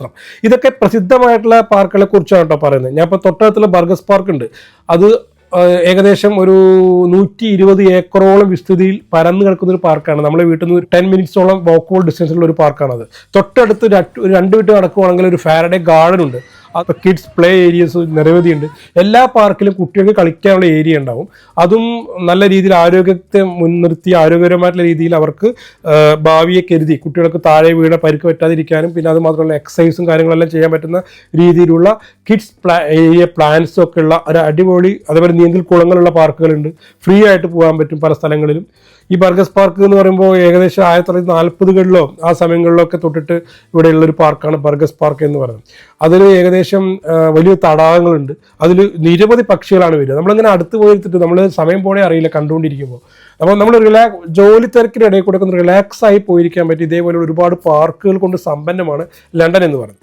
മാത്രം. ഇതൊക്കെ പ്രസിദ്ധമായിട്ടുള്ള പാർക്കുകളെ കുറിച്ചാണ് കേട്ടോ പറയുന്നത്. ഞാൻ ഇപ്പോൾ തൊട്ടടുത്തുള്ള ബർഗസ് പാർക്ക് ഉണ്ട്. അത് ഏകദേശം ഒരു 120 ഏക്കറോളം വിസ്തൃതിയിൽ പരന്നു കിടക്കുന്ന ഒരു പാർക്കാണ്. നമ്മളെ വീട്ടിൽ നിന്ന് 10 മിനിറ്റ്സോളം വാക്കബിൾ ഡിസ്റ്റൻസിലുള്ള ഒരു പാർക്കാണത്. തൊട്ടടുത്ത് ഒരു 2 മിനിറ്റ് നടക്കുവാണെങ്കിൽ ഒരു ഫാരഡേ ഗാർഡൻ ഉണ്ട്. അപ്പോൾ കിഡ്സ് പ്ലേ ഏരിയസ് നിരവധിയുണ്ട്. എല്ലാ പാർക്കിലും കുട്ടികൾക്ക് കളിക്കാനുള്ള ഏരിയ ഉണ്ടാവും. അതും നല്ല രീതിയിൽ ആരോഗ്യത്തെ മുൻനിർത്തി ആരോഗ്യപരമായിട്ടുള്ള രീതിയിൽ അവർക്ക് ഭാവിയെ കരുതി കുട്ടികൾക്ക് താഴെ വീണ പരിക്ക് പറ്റാതിരിക്കാനും പിന്നെ അത് മാത്രമല്ല എക്സസൈസും കാര്യങ്ങളെല്ലാം ചെയ്യാൻ പറ്റുന്ന രീതിയിലുള്ള കിഡ്സ് ഏരിയ പ്ലാൻസും ഒക്കെ ഉള്ള ഒരു അടിപൊളി, അതേപോലെ നീന്തൽ കുളങ്ങളുള്ള പാർക്കുകളുണ്ട്. ഫ്രീ ആയിട്ട് പോകാൻ പറ്റും പല സ്ഥലങ്ങളിലും. ഈ ബർഗസ് പാർക്ക് എന്ന് പറയുമ്പോൾ ഏകദേശം 1940കളിലോ ആ സമയങ്ങളിലൊക്കെ തൊട്ടിട്ട് ഇവിടെയുള്ളൊരു പാർക്കാണ് ബർഗസ് പാർക്ക് എന്ന് പറയുന്നത്. അതിൽ ഏകദേശം വലിയ തടാകങ്ങളുണ്ട്. അതിൽ നിരവധി പക്ഷികളാണ് വരിക. നമ്മളിങ്ങനെ അടുത്ത് പോയിരുത്തിട്ട് നമ്മൾ സമയം പോണേ അറിയില്ല കണ്ടുകൊണ്ടിരിക്കുമ്പോൾ. അപ്പോൾ നമ്മൾ ജോലി തിരക്കിനിടയിൽ കൂടെ ഒന്ന് റിലാക്സ് ആയി പോയിരിക്കാൻ പറ്റി ഇതേപോലെ ഒരുപാട് പാർക്കുകൾ കൊണ്ട് സമ്പന്നമാണ് ലണ്ടൻ എന്ന് പറയുന്നത്.